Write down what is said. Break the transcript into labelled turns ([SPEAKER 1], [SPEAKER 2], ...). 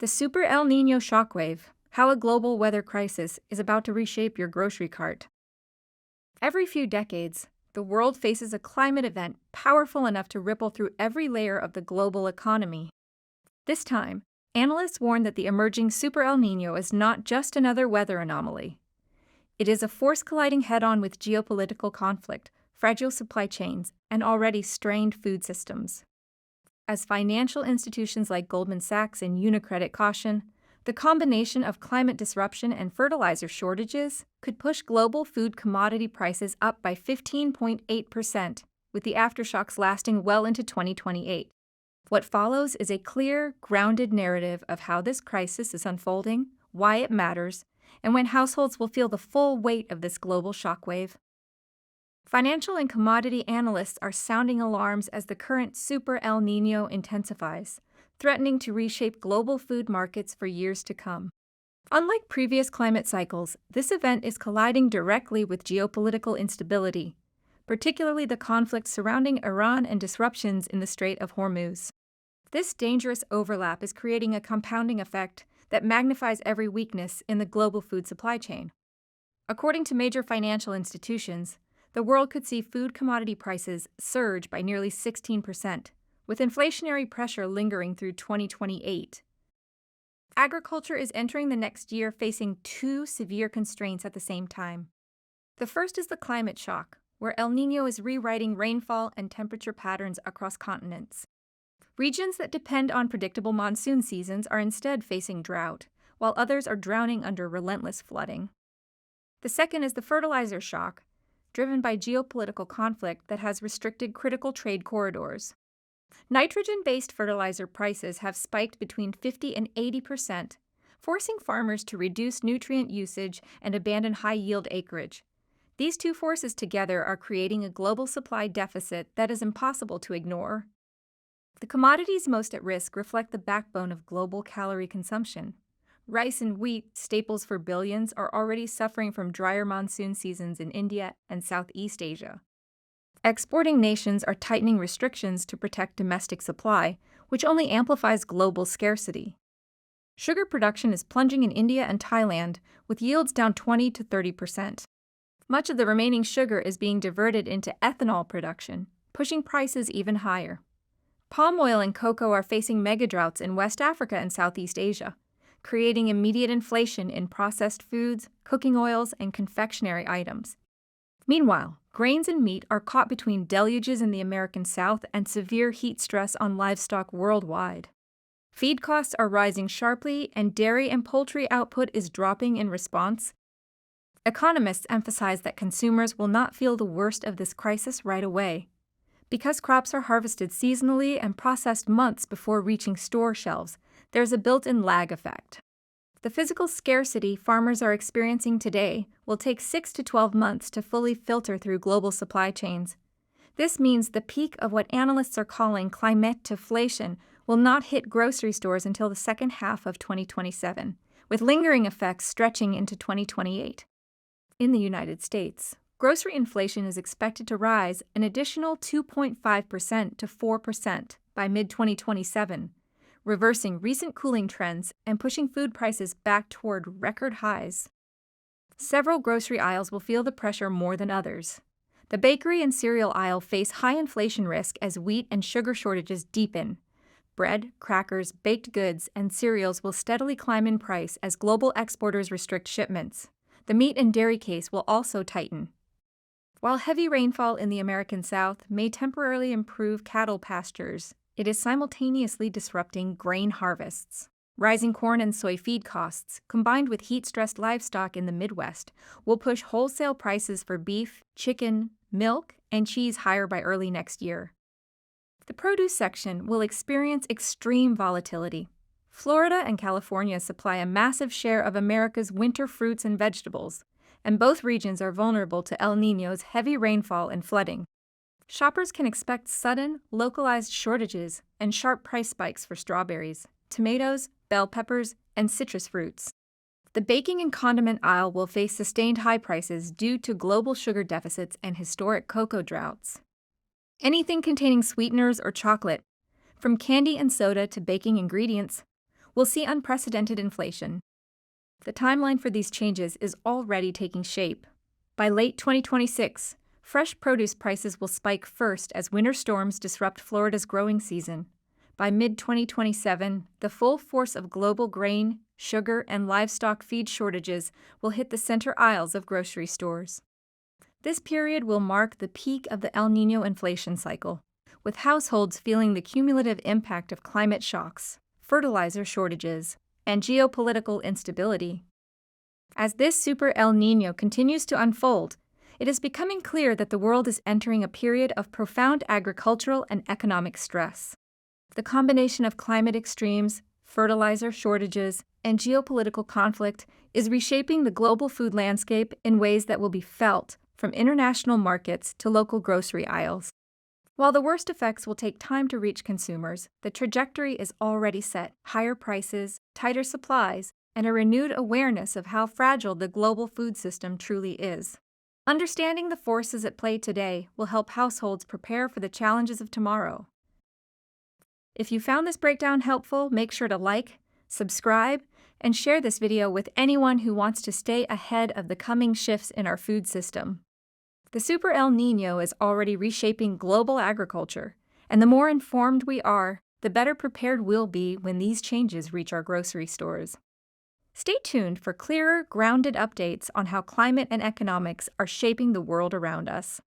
[SPEAKER 1] The Super El Niño Shockwave, how a global weather crisis is about to reshape your grocery cart. Every few decades, the world faces a climate event powerful enough to ripple through every layer of the global economy. This time, analysts warn that the emerging Super El Niño is not just another weather anomaly. It is a force colliding head-on with geopolitical conflict, fragile supply chains, and already strained food systems. As financial institutions like Goldman Sachs and UniCredit caution, the combination of climate disruption and fertilizer shortages could push global food commodity prices up by 15.8%, with the aftershocks lasting well into 2028. What follows is a clear, grounded narrative of how this crisis is unfolding, why it matters, and when households will feel the full weight of this global shockwave. Financial and commodity analysts are sounding alarms as the current Super El Niño intensifies, threatening to reshape global food markets for years to come. Unlike previous climate cycles, this event is colliding directly with geopolitical instability, particularly the conflict surrounding Iran and disruptions in the Strait of Hormuz. This dangerous overlap is creating a compounding effect that magnifies every weakness in the global food supply chain. According to major financial institutions, the world could see food commodity prices surge by nearly 16%, with inflationary pressure lingering through 2028. Agriculture is entering the next year facing two severe constraints at the same time. The first is the climate shock, where El Niño is rewriting rainfall and temperature patterns across continents. Regions that depend on predictable monsoon seasons are instead facing drought, while others are drowning under relentless flooding. The second is the fertilizer shock, driven by geopolitical conflict that has restricted critical trade corridors. Nitrogen-based fertilizer prices have spiked between 50 and 80%, forcing farmers to reduce nutrient usage and abandon high-yield acreage. These two forces together are creating a global supply deficit that is impossible to ignore. The commodities most at risk reflect the backbone of global calorie consumption. Rice and wheat, staples for billions, are already suffering from drier monsoon seasons in India and Southeast Asia. Exporting nations are tightening restrictions to protect domestic supply, which only amplifies global scarcity. Sugar production is plunging in India and Thailand, with yields down 20 to 30%. Much of the remaining sugar is being diverted into ethanol production, pushing prices even higher. Palm oil and cocoa are facing megadroughts in West Africa and Southeast Asia, creating immediate inflation in processed foods, cooking oils, and confectionery items. Meanwhile, grains and meat are caught between deluges in the American South and severe heat stress on livestock worldwide. Feed costs are rising sharply, and dairy and poultry output is dropping in response. Economists emphasize that consumers will not feel the worst of this crisis right away. Because crops are harvested seasonally and processed months before reaching store shelves, there's a built-in lag effect. The physical scarcity farmers are experiencing today will take 6 to 12 months to fully filter through global supply chains. This means the peak of what analysts are calling climateflation will not hit grocery stores until the second half of 2027, with lingering effects stretching into 2028. In the United States, grocery inflation is expected to rise an additional 2.5% to 4% by mid-2027, reversing recent cooling trends and pushing food prices back toward record highs. Several grocery aisles will feel the pressure more than others. The bakery and cereal aisle face high inflation risk as wheat and sugar shortages deepen. Bread, crackers, baked goods, and cereals will steadily climb in price as global exporters restrict shipments. The meat and dairy case will also tighten. While heavy rainfall in the American South may temporarily improve cattle pastures, it is simultaneously disrupting grain harvests. Rising corn and soy feed costs, combined with heat-stressed livestock in the Midwest, will push wholesale prices for beef, chicken, milk, and cheese higher by early next year. The produce section will experience extreme volatility. Florida and California supply a massive share of America's winter fruits and vegetables, and both regions are vulnerable to El Niño's heavy rainfall and flooding. Shoppers can expect sudden, localized shortages and sharp price spikes for strawberries, tomatoes, bell peppers, and citrus fruits. The baking and condiment aisle will face sustained high prices due to global sugar deficits and historic cocoa droughts. Anything containing sweeteners or chocolate, from candy and soda to baking ingredients, we'll see unprecedented inflation. The timeline for these changes is already taking shape. By late 2026, fresh produce prices will spike first as winter storms disrupt Florida's growing season. By mid-2027, the full force of global grain, sugar, and livestock feed shortages will hit the center aisles of grocery stores. This period will mark the peak of the El Niño inflation cycle, with households feeling the cumulative impact of climate shocks, fertilizer shortages, and geopolitical instability. As this Super El Niño continues to unfold, it is becoming clear that the world is entering a period of profound agricultural and economic stress. The combination of climate extremes, fertilizer shortages, and geopolitical conflict is reshaping the global food landscape in ways that will be felt from international markets to local grocery aisles. While the worst effects will take time to reach consumers, the trajectory is already set: higher prices, tighter supplies, and a renewed awareness of how fragile the global food system truly is. Understanding the forces at play today will help households prepare for the challenges of tomorrow. If you found this breakdown helpful, make sure to like, subscribe, and share this video with anyone who wants to stay ahead of the coming shifts in our food system. The Super El Niño is already reshaping global agriculture, and the more informed we are, the better prepared we'll be when these changes reach our grocery stores. Stay tuned for clearer, grounded updates on how climate and economics are shaping the world around us.